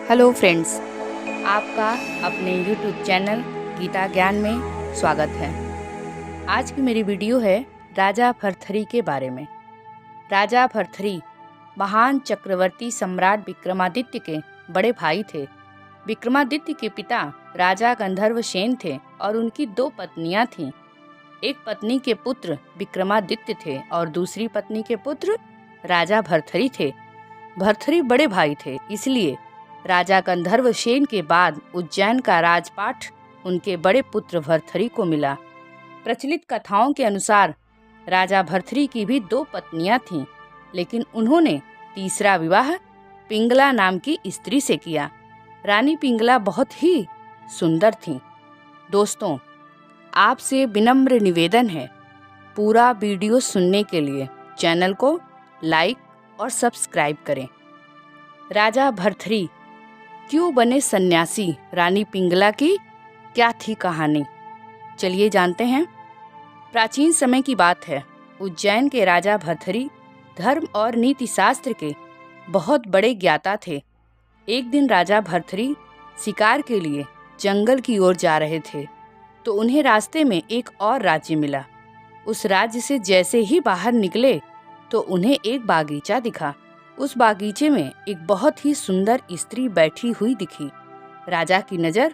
Hello friends, आपका अपने YouTube channel Gita ज्ञान में स्वागत है। आज की मेरी वीडियो है राजा भर्तृहरि के बारे में। राजा भर्तृहरि महान चक्रवर्ती सम्राट विक्रमादित्य के बड़े भाई थे। विक्रमादित्य के पिता राजा गंधर्वसेन थे और उनकी 2 पत्नियां थीं। एक पत्नी के पुत्र विक्रमादित्य थे और दूसरी पत्नी के पुत्र राजा भर्तृहरि थे। भर्तृहरि बड़े भाई थे, इसलिए राजा गंधर्वसेन के बाद उज्जैन का राजपाट उनके बड़े पुत्र भर्तृहरि को मिला। प्रचलित कथाओं के अनुसार राजा भर्तृहरि की भी 2 पत्नियां थीं, लेकिन उन्होंने तीसरा विवाह पिंगला नाम की स्त्री से किया। रानी पिंगला बहुत ही सुंदर थीं। दोस्तों, आपसे विनम्र निवेदन है, पूरा वीडियो सुनने के लिए चैनल को लाइक और सब्सक्राइब करें। राजा भर्तृहरि क्यों बने सन्यासी, रानी पिंगला की क्या थी कहानी, चलिए जानते हैं। प्राचीन समय की बात है। उज्जैन के राजा भर्तृहरि धर्म और नीति शास्त्र के बहुत बड़े ज्ञाता थे। एक दिन राजा भर्तृहरि शिकार के लिए जंगल की ओर जा रहे थे, तो उन्हें रास्ते में एक और राज्य मिला। उस राज्य से जैसे ही बाहर निकले तो उन्हें एक बागीचा दिखा। उस बागीचे में एक बहुत ही सुंदर स्त्री बैठी हुई दिखी। राजा की नज़र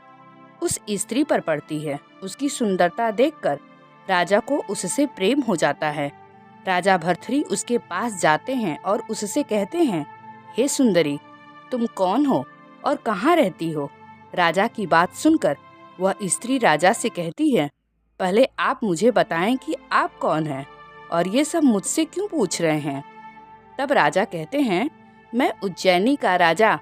उस स्त्री पर पड़ती है। उसकी सुंदरता देखकर राजा को उससे प्रेम हो जाता है। राजा भर्तृहरि उसके पास जाते हैं और उससे कहते हैं, हे सुंदरी, तुम कौन हो और कहाँ रहती हो? राजा की बात सुनकर वह स्त्री राजा से कहती है, पहले आप मुझे बताएं कि आप कौन हैं और ये सब मुझसे क्यों पूछ रहे हैं? तब राजा कहते हैं, मैं उज्जैनी का राजा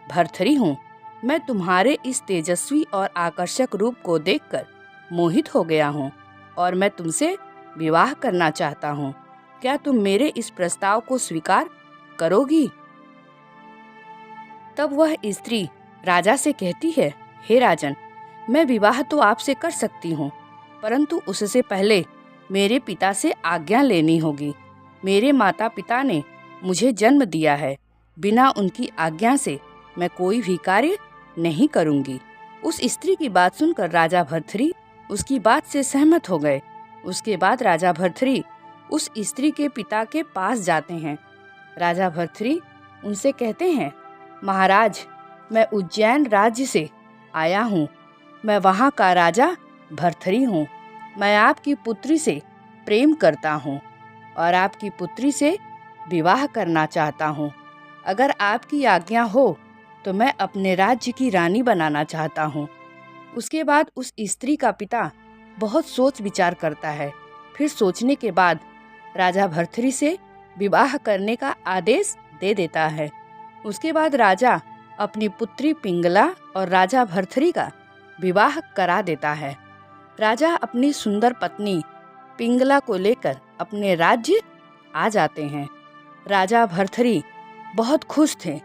भर्तृहरि हूँ। मैं तुम्हारे इस तेजस्वी और आकर्षक रूप को देखकर मोहित हो गया हूँ और मैं तुमसे विवाह करना चाहता हूँ। क्या तुम मेरे इस प्रस्ताव को स्वीकार करोगी? तब वह स्त्री राजा से कहती है, हे राजन, मैं विवाह तो आपसे कर सकती हूँ, परंतु उससे पहले मेरे पिता से आज्ञा लेनी होगी। मेरे माता पिता ने मुझे जन्म दिया है। बिना उनकी आज्ञा से मैं कोई भी कार्य नहीं करूंगी। उस स्त्री की बात सुनकर राजा भर्तृहरि उसकी बात से सहमत हो गए। उसके बाद राजा भर्तृहरि उस स्त्री के पिता के पास जाते हैं। राजा भर्तृहरि उनसे कहते हैं, महाराज, मैं उज्जैन राज्य से आया हूँ। मैं वहाँ का राजा भर्तृहरि हूँ। मैं आपकी पुत्री से प्रेम करता हूँ और आपकी पुत्री से विवाह करना चाहता हूँ। अगर आपकी आज्ञा हो तो मैं अपने राज्य की रानी बनाना चाहता हूँ। उसके बाद उस स्त्री का पिता बहुत सोच विचार करता है। फिर सोचने के बाद राजा भर्तृहरि से विवाह करने का आदेश दे देता है। उसके बाद राजा अपनी पुत्री पिंगला और राजा भर्तृहरि का विवाह करा देता है। राजा अपनी सुंदर पत्नी पिंगला को लेकर अपने राज्य आ जाते हैं। राजा भर्तृहरि बहुत खुश थे,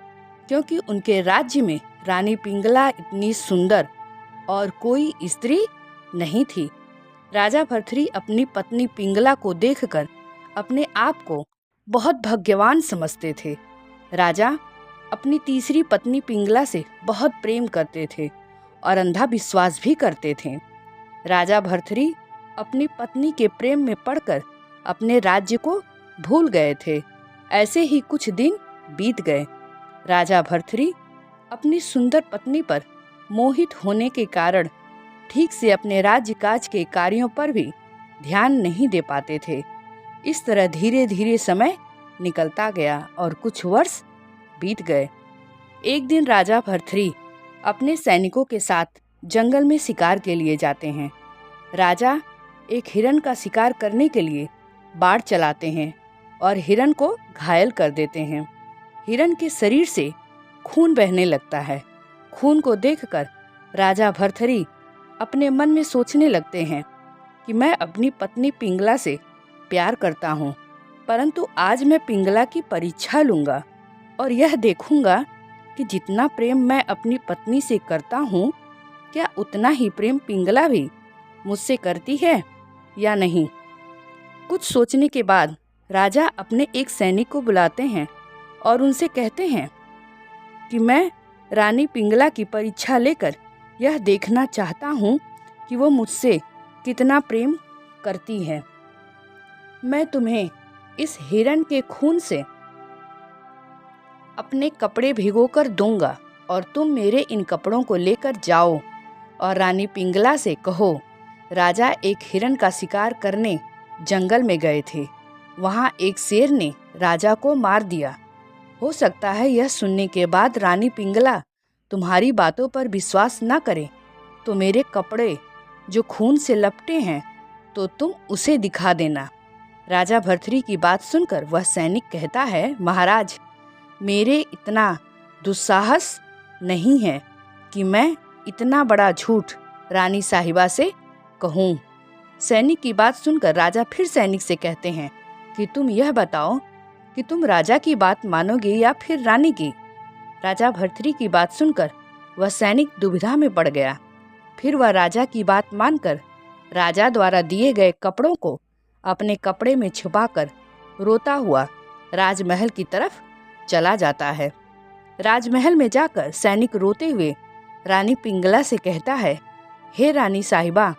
क्योंकि उनके राज्य में रानी पिंगला इतनी सुंदर और कोई स्त्री नहीं थी। राजा भर्तृहरि अपनी पत्नी पिंगला को देखकर अपने आप को बहुत भाग्यवान समझते थे। राजा अपनी तीसरी पत्नी पिंगला से बहुत प्रेम करते थे और अंधा विश्वास भी करते थे। राजा भर्तृहरि अपनी पत्नी के प्रेम में पड़कर अपने राज्य को भूल गए थे। ऐसे ही कुछ दिन बीत गए। राजा भर्तृहरि अपनी सुंदर पत्नी पर मोहित होने के कारण ठीक से अपने राज्य काज के कार्यों पर भी ध्यान नहीं दे पाते थे। इस तरह धीरे धीरे समय निकलता गया और कुछ वर्ष बीत गए। एक दिन राजा भर्तृहरि अपने सैनिकों के साथ जंगल में शिकार के लिए जाते हैं। राजा एक हिरण का शिकार करने के लिए बाण चलाते हैं और हिरण को घायल कर देते हैं। हिरण के शरीर से खून बहने लगता है। खून को देखकर राजा भर्तृहरि अपने मन में सोचने लगते हैं कि मैं अपनी पत्नी पिंगला से प्यार करता हूँ, परंतु आज मैं पिंगला की परीक्षा लूँगा और यह देखूँगा कि जितना प्रेम मैं अपनी पत्नी से करता हूँ, क्या उतना ही प्रेम पिंगला भी मुझसे करती है या नहीं। कुछ सोचने के बाद राजा अपने एक सैनिक को बुलाते हैं और उनसे कहते हैं कि मैं रानी पिंगला की परीक्षा लेकर यह देखना चाहता हूँ कि वो मुझसे कितना प्रेम करती है। मैं तुम्हें इस हिरण के खून से अपने कपड़े भिगोकर दूंगा और तुम मेरे इन कपड़ों को लेकर जाओ और रानी पिंगला से कहो, राजा एक हिरण का शिकार करने जंगल में गए थे। वहाँ एक शेर ने राजा को मार दिया। हो सकता है यह सुनने के बाद रानी पिंगला तुम्हारी बातों पर विश्वास न करे, तो मेरे कपड़े जो खून से लपटे हैं तो तुम उसे दिखा देना। राजा भर्तृहरि की बात सुनकर वह सैनिक कहता है, महाराज, मेरे इतना दुस्साहस नहीं है कि मैं इतना बड़ा झूठ रानी साहिबा से कहूँ। सैनिक की बात सुनकर राजा फिर सैनिक से कहते हैं कि तुम यह बताओ कि तुम राजा की बात मानोगे या फिर रानी की। राजा भर्तृहरि की बात सुनकर वह सैनिक दुविधा में पड़ गया। फिर वह राजा की बात मानकर राजा द्वारा दिए गए कपड़ों को अपने कपड़े में छुपाकर रोता हुआ राजमहल की तरफ चला जाता है। राजमहल में जाकर सैनिक रोते हुए रानी पिंगला से कहता है, हे रानी साहिबा,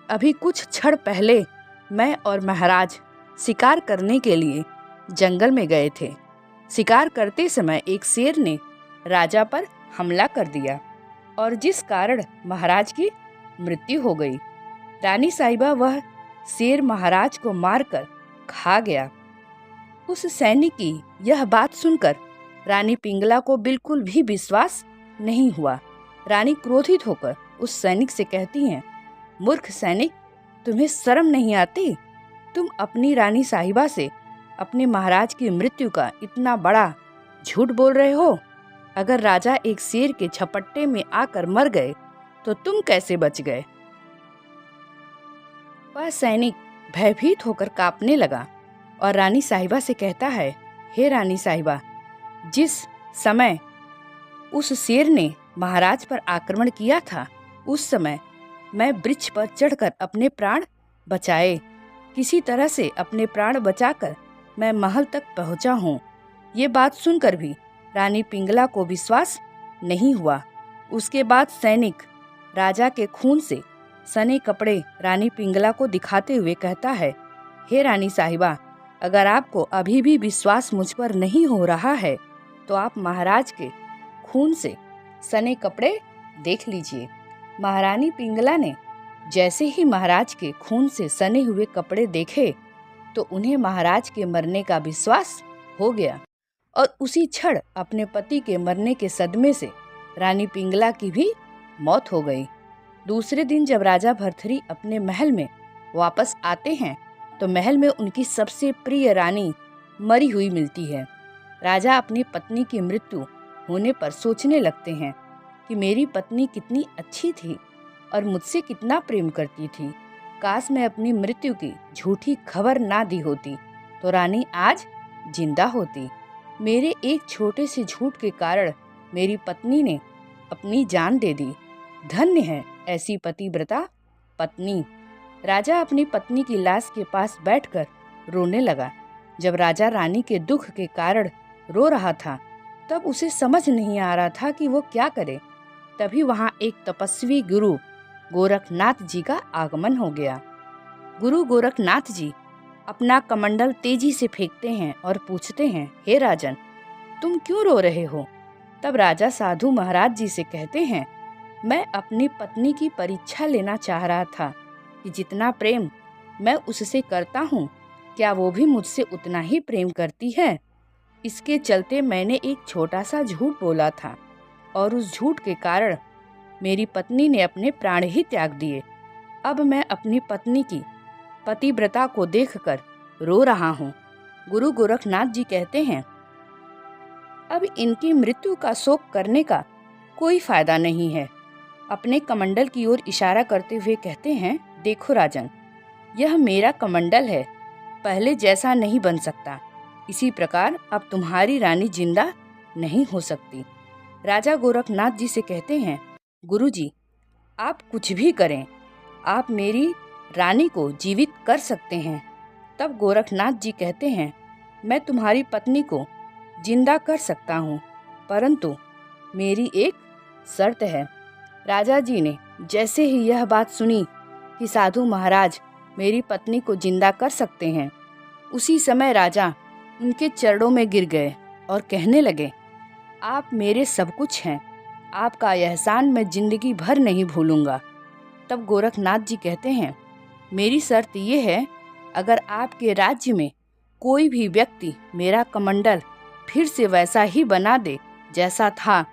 अभी कुछ क्षण पहले मैं और महाराज शिकार करने के लिए जंगल में गए थे। शिकार करते समय एक शेर ने राजा पर हमला कर दिया और जिस कारण महाराज की मृत्यु हो गई। रानी साहिबा, वह शेर महाराज को मारकर खा गया। उस सैनिक की यह बात सुनकर रानी पिंगला को बिल्कुल भी विश्वास नहीं हुआ। रानी क्रोधित होकर उस सैनिक से कहती हैं, मूर्ख सैनिक, तुम्हें शर्म नहीं आती? तुम अपनी रानी साहिबा से अपने महाराज की मृत्यु का इतना बड़ा झूठ बोल रहे हो। अगर राजा एक शेर के झपट्टे में आकर मर गए तो तुम कैसे बच गए? वह सैनिक भयभीत होकर कांपने लगा और रानी साहिबा से कहता है, हे रानी साहिबा, जिस समय उस शेर ने महाराज पर आक्रमण किया था, उस समय मैं वृक्ष पर चढ़कर अपने प्राण बचाए। किसी तरह से अपने प्राण बचाकर मैं महल तक पहुंचा हूँ। ये बात सुनकर भी रानी पिंगला को विश्वास नहीं हुआ। उसके बाद सैनिक राजा के खून से सने कपड़े रानी पिंगला को दिखाते हुए कहता है, हे रानी साहिबा, अगर आपको अभी भी विश्वास मुझ पर नहीं हो रहा है तो आप महाराज के खून से सने कपड़े देख लीजिए। महारानी पिंगला ने जैसे ही महाराज के खून से सने हुए कपड़े देखे तो उन्हें महाराज के मरने का विश्वास हो गया और उसी क्षण अपने पति के मरने के सदमे से रानी पिंगला की भी मौत हो गई। दूसरे दिन जब राजा भर्तृहरि अपने महल में वापस आते हैं तो महल में उनकी सबसे प्रिय रानी मरी हुई मिलती है। राजा अपनी पत्नी की मृत्यु होने पर सोचने लगते हैं कि मेरी पत्नी कितनी अच्छी थी और मुझसे कितना प्रेम करती थी। काश मैं अपनी मृत्यु की झूठी खबर ना दी होती तो रानी आज जिंदा होती। मेरे एक छोटे से झूठ के कारण मेरी पत्नी ने अपनी जान दे दी। धन्य है ऐसी पतिव्रता पत्नी। राजा अपनी पत्नी की लाश के पास बैठकर रोने लगा। जब राजा रानी के दुख के कारण रो रहा था तब उसे समझ नहीं आ रहा था कि वो क्या करे। तभी वहाँ एक तपस्वी गुरु गोरखनाथ जी का आगमन हो गया। गुरु गोरखनाथ जी अपना कमंडल तेजी से फेंकते हैं और पूछते हैं, हे राजन, तुम क्यों रो रहे हो? तब राजा साधु महाराज जी से कहते हैं, मैं अपनी पत्नी की परीक्षा लेना चाह रहा था कि जितना प्रेम मैं उससे करता हूँ क्या वो भी मुझसे उतना ही प्रेम करती है। इसके चलते मैंने एक छोटा सा झूठ बोला था और उस झूठ के कारण मेरी पत्नी ने अपने प्राण ही त्याग दिए। अब मैं अपनी पत्नी की पतिव्रता को देखकर रो रहा हूँ। गुरु गोरखनाथ जी कहते हैं, अब इनकी मृत्यु का शोक करने का कोई फायदा नहीं है। अपने कमंडल की ओर इशारा करते हुए कहते हैं, देखो राजन, यह मेरा कमंडल है, पहले जैसा नहीं बन सकता। इसी प्रकार अब तुम्हारी रानी जिंदा नहीं हो सकती। राजा गोरखनाथ जी से कहते हैं, गुरुजी, आप कुछ भी करें, आप मेरी रानी को जीवित कर सकते हैं। तब गोरखनाथ जी कहते हैं, मैं तुम्हारी पत्नी को जिंदा कर सकता हूँ, परंतु मेरी एक शर्त है। राजा जी ने जैसे ही यह बात सुनी कि साधु महाराज मेरी पत्नी को जिंदा कर सकते हैं, उसी समय राजा उनके चरणों में गिर गए और कहने लगे, आप मेरे सब कुछ हैं, आपका एहसान मैं जिंदगी भर नहीं भूलूंगा। तब गोरखनाथ जी कहते हैं, मेरी शर्त ये है, अगर आपके राज्य में कोई भी व्यक्ति मेरा कमंडल फिर से वैसा ही बना दे जैसा था,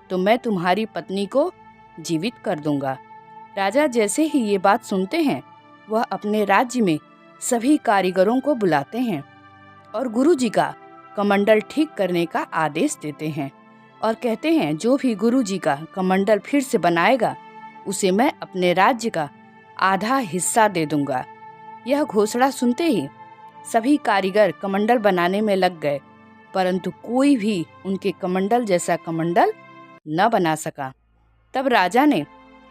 तो मैं तुम्हारी पत्नी को जीवित कर दूंगा। राजा जैसे ही ये बात सुनते हैं, वह अपने राज्य में सभी कारीगरों को बुलाते हैं और गुरु जी का कमंडल ठीक करने का आदेश देते हैं और कहते हैं, जो भी गुरु जी का कमंडल फिर से बनाएगा उसे मैं अपने राज्य का आधा हिस्सा दे दूंगा। यह घोषणा सुनते ही सभी कारीगर कमंडल बनाने में लग गए, परंतु कोई भी उनके कमंडल जैसा कमंडल न बना सका। तब राजा ने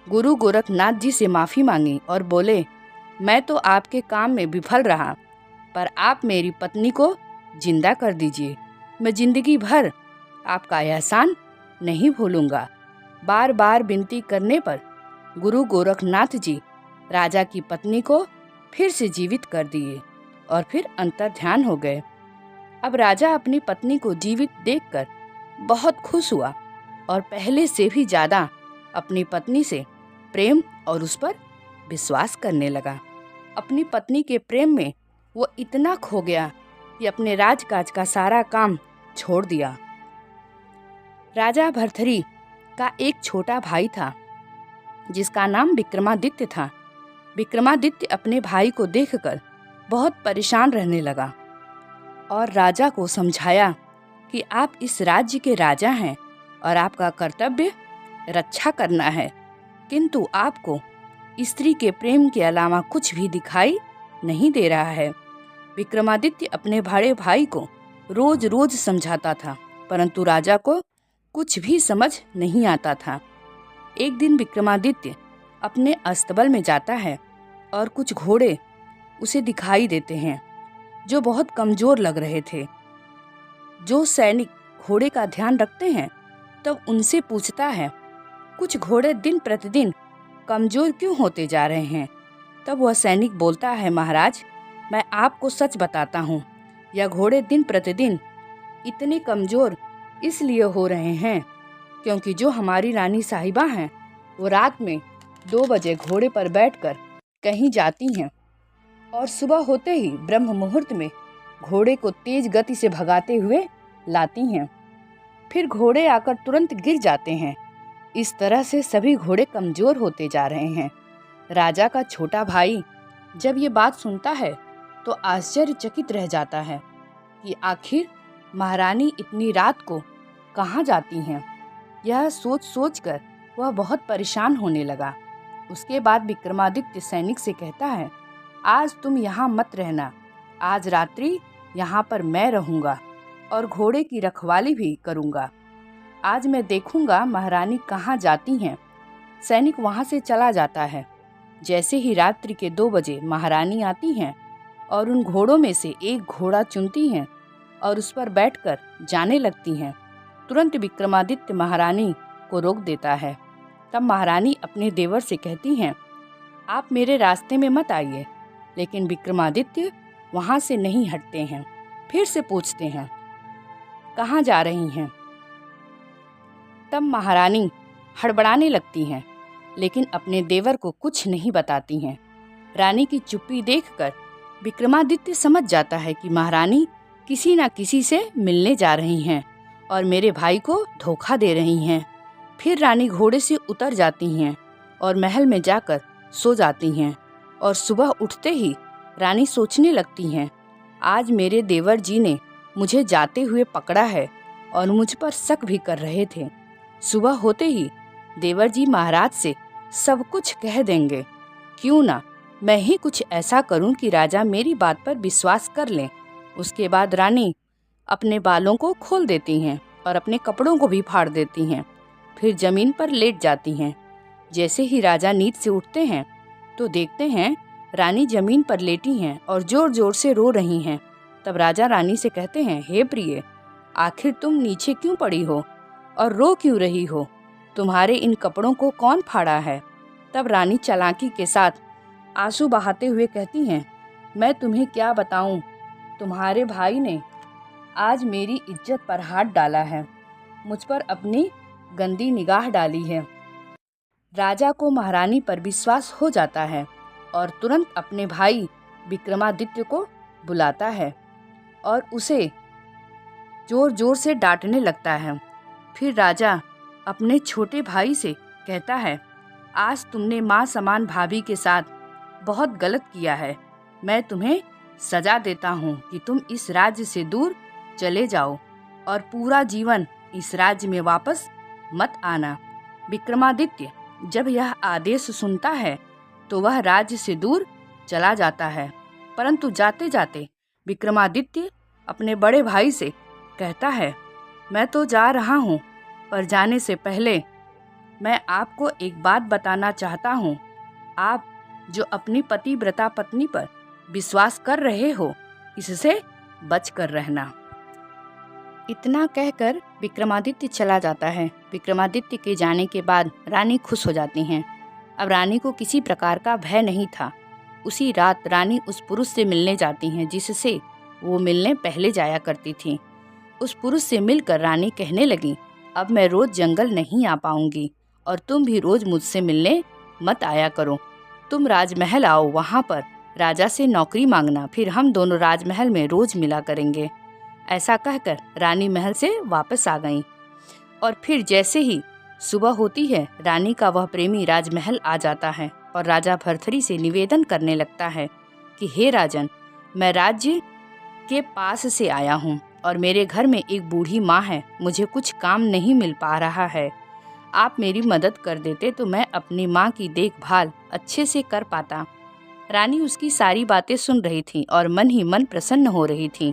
गुरु गोरखनाथ जी से माफ़ी मांगी और बोले, मैं तो आपके काम में विफल रहा, पर आप मेरी पत्नी को जिंदा कर दीजिए। मैं जिंदगी भर आपका एहसान नहीं भूलूंगा। बार बार विनती करने पर गुरु गोरखनाथ जी राजा की पत्नी को फिर से जीवित कर दिए और फिर अंतर्ध्यान हो गए। अब राजा अपनी पत्नी को जीवित देखकर बहुत खुश हुआ और पहले से भी ज़्यादा अपनी पत्नी से प्रेम और उस पर विश्वास करने लगा। अपनी पत्नी के प्रेम में वो इतना खो गया कि अपने राजकाज का सारा काम छोड़ दिया। राजा भर्तृहरि का एक छोटा भाई था जिसका नाम विक्रमादित्य था। विक्रमादित्य अपने भाई को देखकर बहुत परेशान रहने लगा और राजा को समझाया कि आप इस राज्य के राजा हैं और आपका कर्तव्य रक्षा करना है, किंतु आपको स्त्री के प्रेम के अलावा कुछ भी दिखाई नहीं दे रहा है। विक्रमादित्य अपने बड़े भाई को रोज रोज समझाता था, परंतु राजा को कुछ भी समझ नहीं आता था। एक दिन विक्रमादित्य अपने अस्तबल में जाता है और कुछ घोड़े उसे दिखाई देते हैं जो बहुत कमजोर लग रहे थे। जो सैनिक घोड़े का ध्यान रखते हैं तब उनसे पूछता है, कुछ घोड़े दिन प्रतिदिन कमजोर क्यों होते जा रहे हैं? तब वह सैनिक बोलता है, महाराज मैं आपको सच बताता हूँ, यह घोड़े दिन प्रतिदिन इतने कमजोर इसलिए हो रहे हैं क्योंकि जो हमारी रानी साहिबा हैं वो रात में 2 बजे घोड़े पर बैठकर कहीं जाती हैं और सुबह होते ही ब्रह्म मुहूर्त में घोड़े को तेज गति से भगाते हुए लाती हैं, फिर घोड़े आकर तुरंत गिर जाते हैं। इस तरह से सभी घोड़े कमजोर होते जा रहे हैं। राजा का छोटा भाई जब ये बात सुनता है तो आश्चर्यचकित रह जाता है कि आखिर महारानी इतनी रात को कहाँ जाती हैं। यह सोच सोच कर वह बहुत परेशान होने लगा। उसके बाद विक्रमादित्य सैनिक से कहता है, आज तुम यहाँ मत रहना, आज रात्रि यहाँ पर मैं रहूँगा और घोड़े की रखवाली भी करूँगा। आज मैं देखूँगा महारानी कहाँ जाती हैं। सैनिक वहाँ से चला जाता है। जैसे ही रात्रि के 2 बजे महारानी आती हैं और उन घोड़ों में से एक घोड़ा चुनती हैं और उस पर बैठकर जाने लगती हैं, तुरंत विक्रमादित्य महारानी को रोक देता है। तब महारानी अपने देवर से कहती हैं, आप मेरे रास्ते में मत आइए, लेकिन विक्रमादित्य वहाँ से नहीं हटते हैं। फिर से पूछते हैं, कहाँ जा रही हैं? तब महारानी हड़बड़ाने लगती हैं, लेकिन अपने देवर को कुछ नहीं बताती हैं। रानी की चुप्पी देखकर विक्रमादित्य समझ जाता है कि महारानी किसी न किसी से मिलने जा रही हैं और मेरे भाई को धोखा दे रही हैं। फिर रानी घोड़े से उतर जाती हैं और महल में जाकर सो जाती हैं और सुबह उठते ही रानी सोचने लगती हैं, आज मेरे देवर जी ने मुझे जाते हुए पकड़ा है और मुझ पर शक भी कर रहे थे। सुबह होते ही देवर जी महाराज से सब कुछ कह देंगे, क्यों ना मैं ही कुछ ऐसा करूं कि राजा मेरी बात पर विश्वास कर लें। उसके बाद रानी अपने बालों को खोल देती हैं और अपने कपड़ों को भी फाड़ देती हैं, फिर जमीन पर लेट जाती हैं। जैसे ही राजा नींद से उठते हैं तो देखते हैं रानी जमीन पर लेटी हैं और जोर जोर से रो रही हैं। तब राजा रानी से कहते हैं, हे प्रिय, आखिर तुम नीचे क्यों पड़ी हो? और रो क्यों रही हो? तुम्हारे इन कपड़ों को कौन फाड़ा है? तब रानी चालाकी के साथ आंसू बहाते हुए कहती हैं, मैं तुम्हें क्या बताऊं, तुम्हारे भाई ने आज मेरी इज्जत पर हाथ डाला है, मुझ पर अपनी गंदी निगाह डाली है। राजा को महारानी पर विश्वास हो जाता है और तुरंत अपने भाई विक्रमादित्य को बुलाता है और उसे जोर जोर से डांटने लगता है। फिर राजा अपने छोटे भाई से कहता है, आज तुमने माँ समान भाभी के साथ बहुत गलत किया है। मैं तुम्हें सजा देता हूँ कि तुम इस राज्य से दूर चले जाओ और पूरा जीवन इस राज्य में वापस मत आना। विक्रमादित्य जब यह आदेश सुनता है तो वह राज्य से दूर चला जाता है, परंतु जाते जाते विक्रमादित्य अपने बड़े भाई से कहता है, मैं तो जा रहा हूँ, पर जाने से पहले मैं आपको एक बात बताना चाहता हूँ। आप जो अपनी पतिव्रता पत्नी पर विश्वास कर रहे हो, इससे बच कर रहना। इतना कहकर विक्रमादित्य चला जाता है। विक्रमादित्य के जाने के बाद रानी खुश हो जाती हैं। अब रानी को किसी प्रकार का भय नहीं था। उसी रात रानी उस पुरुष से मिलने जाती हैं जिससे वो मिलने पहले जाया करती थी। उस पुरुष से मिलकर रानी कहने लगी, अब मैं रोज जंगल नहीं आ पाऊंगी और तुम भी रोज मुझसे मिलने मत आया करो। तुम राजमहल आओ, वहाँ पर राजा से नौकरी मांगना, फिर हम दोनों राजमहल में रोज मिला करेंगे। ऐसा कहकर रानी महल से वापस आ गईं और फिर जैसे ही सुबह होती है, रानी का वह प्रेमी राजमहल आ जाता है और राजा भर्तृहरि से निवेदन करने लगता है कि हे राजन, मैं राज्य के पास से आया हूँ और मेरे घर में एक बूढ़ी माँ है, मुझे कुछ काम नहीं मिल पा रहा है। आप मेरी मदद कर देते तो मैं अपनी माँ की देखभाल अच्छे से कर पाता। रानी उसकी सारी बातें सुन रही थी और मन ही मन प्रसन्न हो रही थी।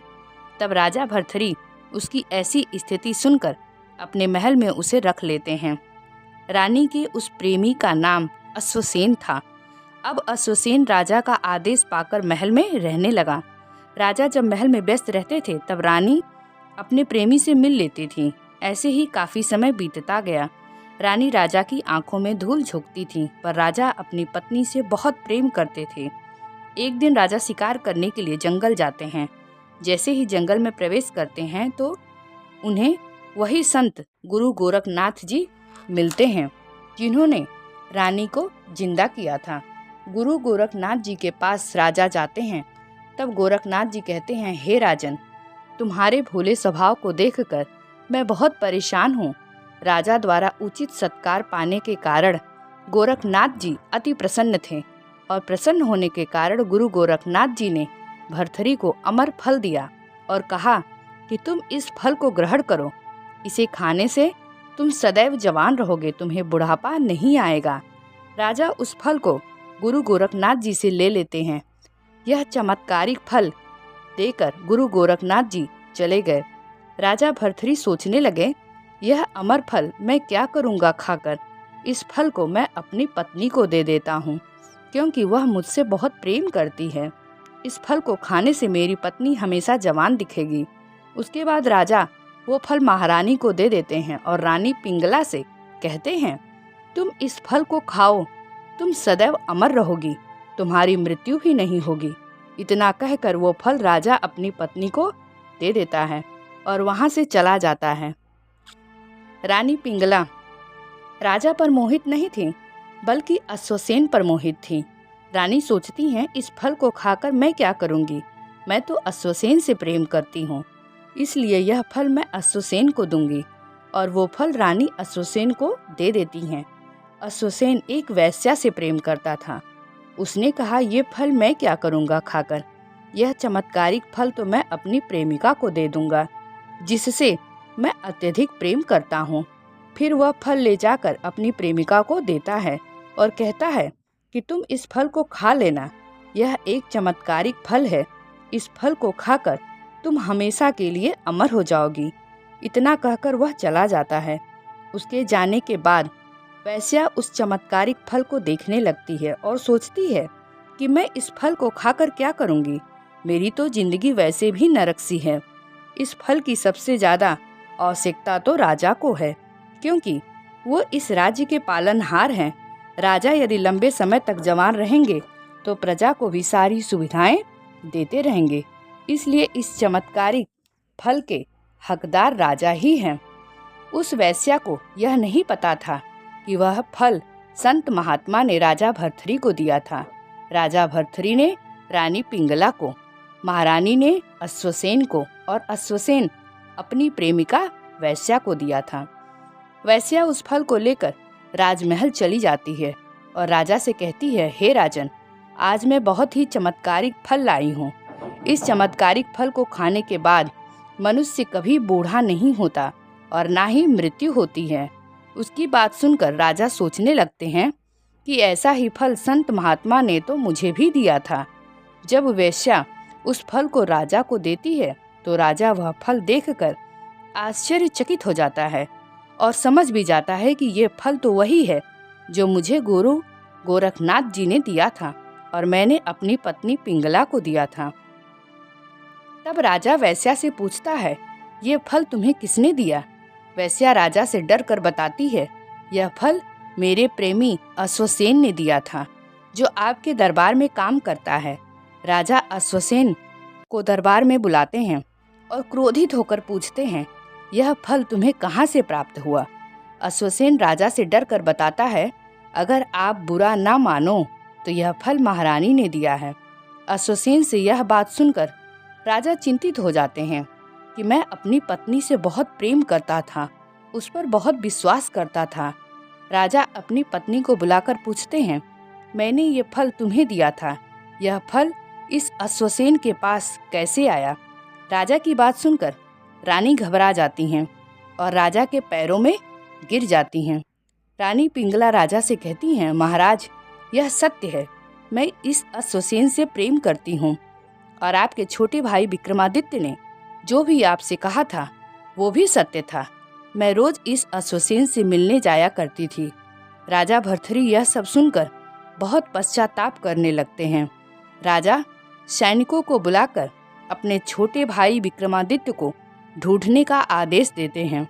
तब राजा भर्तृहरि उसकी ऐसी स्थिति सुनकर अपने महल में उसे रख लेते हैं। रानी के उस प्रेमी का नाम अश्वसेन था। अब अश्वसेन राजा का आदेश पाकर महल में रहने लगा। राजा जब महल में व्यस्त रहते थे तब रानी अपने प्रेमी से मिल लेती थी। ऐसे ही काफी समय बीतता गया। रानी राजा की आंखों में धूल झोंकती थी, पर राजा अपनी पत्नी से बहुत प्रेम करते थे। एक दिन राजा शिकार करने के लिए जंगल जाते हैं। जैसे ही जंगल में प्रवेश करते हैं तो उन्हें वही संत गुरु गोरखनाथ जी मिलते हैं जिन्होंने रानी को जिंदा किया था। गुरु गोरखनाथ जी के पास राजा जाते हैं। तब गोरखनाथ जी कहते हैं, हे राजन, तुम्हारे भोले स्वभाव को देखकर मैं बहुत परेशान हूँ। राजा द्वारा उचित सत्कार पाने के कारण गोरखनाथ जी अति प्रसन्न थे और प्रसन्न होने के कारण गुरु गोरखनाथ जी ने भर्तृहरि को अमर फल दिया और कहा कि तुम इस फल को ग्रहण करो, इसे खाने से तुम सदैव जवान रहोगे, तुम्हें बुढ़ापा नहीं आएगा। राजा उस फल को गुरु गोरखनाथ जी से ले लेते हैं। यह चमत्कारिक फल देकर गुरु गोरखनाथ जी चले गए। राजा भर्तृहरि सोचने लगे, यह अमर फल मैं क्या करूँगा खाकर। इस फल को मैं अपनी पत्नी को दे देता हूँ क्योंकि वह मुझसे बहुत प्रेम करती है। इस फल को खाने से मेरी पत्नी हमेशा जवान दिखेगी। उसके बाद राजा वो फल महारानी को दे देते हैं और रानी पिंगला से कहते हैं, तुम इस फल को खाओ, तुम सदैव अमर रहोगी, तुम्हारी मृत्यु ही नहीं होगी। इतना कहकर वो फल राजा अपनी पत्नी को दे देता है और वहाँ से चला जाता है। रानी पिंगला राजा पर मोहित नहीं थी, बल्कि अश्वसेन पर मोहित थी। रानी सोचती हैं, इस फल को खाकर मैं क्या करूँगी, मैं तो अश्वसेन से प्रेम करती हूँ, इसलिए यह फल मैं अश्वसेन को दूंगी। और वो फल रानी अश्वसेन को दे देती हैं। अश्वसेन एक वेश्या से प्रेम करता था। उसने कहा, ये फल मैं क्या करूँगा खाकर, यह चमत्कारिक फल तो मैं अपनी प्रेमिका को दे दूंगा जिससे मैं अत्यधिक प्रेम करता हूँ। फिर वह फल ले जाकर अपनी प्रेमिका को देता है और कहता है कि तुम इस फल को खा लेना, यह एक चमत्कारिक फल है, इस फल को खाकर तुम हमेशा के लिए अमर हो जाओगी। इतना कहकर वह चला जाता है। उसके जाने के बाद वैश्या उस चमत्कारिक फल को देखने लगती है और सोचती है कि मैं इस फल को खाकर क्या करूँगी, मेरी तो जिंदगी वैसे भी नरक सी है। इस फल की सबसे ज़्यादा आवश्यकता तो राजा को है, क्योंकि वो इस राज्य के पालनहार हैं। राजा यदि लंबे समय तक जवान रहेंगे तो प्रजा को भी सारी सुविधाएं देते रहेंगे। इसलिए इस चमत्कारिक फल के हकदार राजा ही हैं। उस वेश्या को यह नहीं पता था कि वह फल संत महात्मा ने राजा भर्तृहरि को दिया था। राजा भर्तृहरि ने रानी पिंगला को, महारानी ने अश्वसेन को और अश्वसेन अपनी प्रेमिका वेश्या को दिया था। वेश्या उस फल को लेकर राजमहल चली जाती है और राजा से कहती है, हे राजन, आज मैं बहुत ही चमत्कारिक फल लाई हूँ। इस चमत्कारिक फल को खाने के बाद मनुष्य कभी बूढ़ा नहीं होता और ना ही मृत्यु होती है। उसकी बात सुनकर राजा सोचने लगते हैं कि ऐसा ही फल संत महात्मा ने तो मुझे भी दिया था। जब वेश्या उस फल को राजा को देती है तो राजा वह फल देखकर आश्चर्यचकित हो जाता है और समझ भी जाता है कि ये फल तो वही है जो मुझे गुरु गोरखनाथ जी ने दिया था और मैंने अपनी पत्नी पिंगला को दिया था। तब राजा वेश्या से पूछता है, ये फल तुम्हें किसने दिया? वेश्या राजा से डर कर बताती है, यह फल मेरे प्रेमी अश्वसेन ने दिया था, जो आपके दरबार में काम करता है। राजा अश्वसेन को दरबार में बुलाते हैं और क्रोधित होकर पूछते हैं, यह फल तुम्हें कहाँ से प्राप्त हुआ? अश्वसेन राजा से डर कर बताता है, अगर आप बुरा ना मानो तो यह फल महारानी ने दिया है। अश्वसेन से यह बात सुनकर राजा चिंतित हो जाते हैं कि मैं अपनी पत्नी से बहुत प्रेम करता था, उस पर बहुत विश्वास करता था। राजा अपनी पत्नी को बुलाकर पूछते हैं, मैंने ये फल तुम्हें दिया था, यह फल इस अश्वसेन के पास कैसे आया? राजा की बात सुनकर रानी घबरा जाती हैं और राजा के पैरों में गिर जाती हैं। रानी पिंगला राजा से कहती हैं, महाराज, यह सत्य है, मैं इस अश्वसेन से प्रेम करती हूँ और आपके छोटे भाई विक्रमादित्य ने जो भी आपसे कहा था वो भी सत्य था। मैं रोज इस अश्वसेन से मिलने जाया करती थी। राजा भर्तृहरि यह सब सुनकर बहुत पश्चाताप करने लगते हैं। राजा सैनिकों को बुलाकर अपने छोटे भाई विक्रमादित्य को ढूंढने का आदेश देते हैं।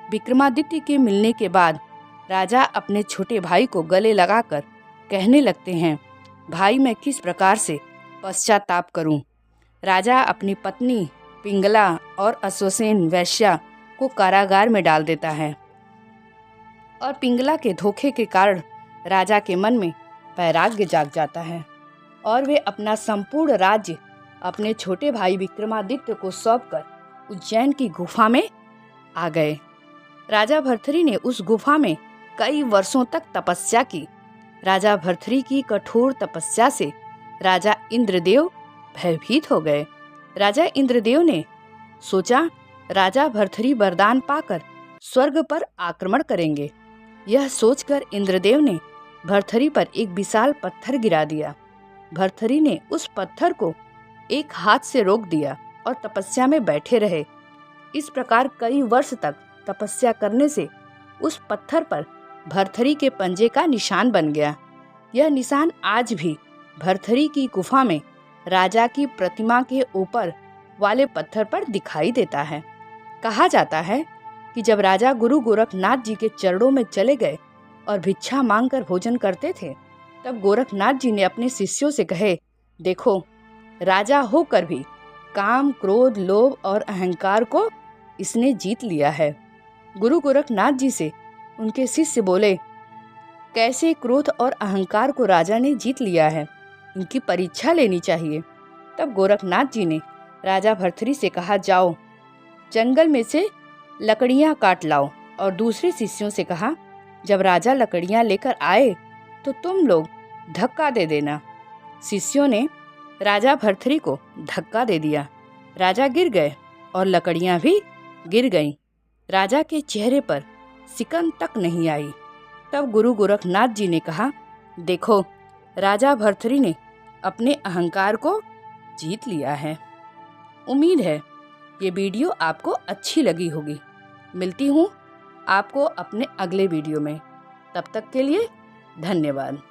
विक्रमादित्य के मिलने के बाद राजा अपने छोटे भाई को गले लगाकर कहने लगते हैं, भाई, मैं किस प्रकार से पश्चाताप करूं? राजा अपनी पत्नी पिंगला और अश्वसेन वेश्या को कारागार में डाल देता है और पिंगला के धोखे के कारण राजा के मन में वैराग्य जाग जाता है और वे अपना संपूर्ण राज्य अपने छोटे भाई विक्रमादित्य को सौंपकर उज्जैन की गुफा में आ गए। राजा भर्तृहरि ने उस गुफा में कई वर्षों तक तपस्या की। राजा भर्तृहरि की कठोर तपस्या से राजा इंद्रदेव भयभीत हो गए। राजा इंद्रदेव ने सोचा, राजा भर्तृहरि वरदान पाकर स्वर्ग पर आक्रमण करेंगे। यह सोचकर इंद्रदेव ने भर्तृहरि पर एक विशाल पत्थर गिरा दिया। भर्तृहरि ने उस पत्थर को एक हाथ से रोक दिया और तपस्या में बैठे रहे। इस प्रकार कई वर्ष तक तपस्या करने से उस पत्थर पर भर्तृहरि के पंजे का निशान बन गया। यह निशान आज भी भर्तृहरि की गुफा में राजा की प्रतिमा के ऊपर वाले पत्थर पर दिखाई देता है। कहा जाता है कि जब राजा गुरु गोरखनाथ जी के चरणों में चले गए और भिक्षा मांगकर भोजन करते थे, तब गोरखनाथ जी ने अपने शिष्यों से कहे, देखो, राजा होकर भी काम, क्रोध, लोभ और अहंकार को इसने जीत लिया है। गुरु गोरखनाथ जी से उनके शिष्य बोले, कैसे क्रोध और अहंकार को राजा ने जीत लिया है, इनकी परीक्षा लेनी चाहिए। तब गोरखनाथ जी ने राजा भर्तृहरि से कहा, जाओ जंगल में से लकड़ियां काट लाओ, और दूसरे शिष्यों से कहा, जब राजा लकड़ियां लेकर आए तो तुम लोग धक्का दे देना। शिष्यों ने राजा भर्तृहरि को धक्का दे दिया। राजा गिर गए और लकड़ियां भी गिर गईं। राजा के चेहरे पर सिकन तक नहीं आई। तब गुरु गोरखनाथ जी ने कहा, देखो, राजा भर्तृहरि ने अपने अहंकार को जीत लिया है। उम्मीद है ये वीडियो आपको अच्छी लगी होगी। मिलती हूँ आपको अपने अगले वीडियो में। तब तक के लिए धन्यवाद।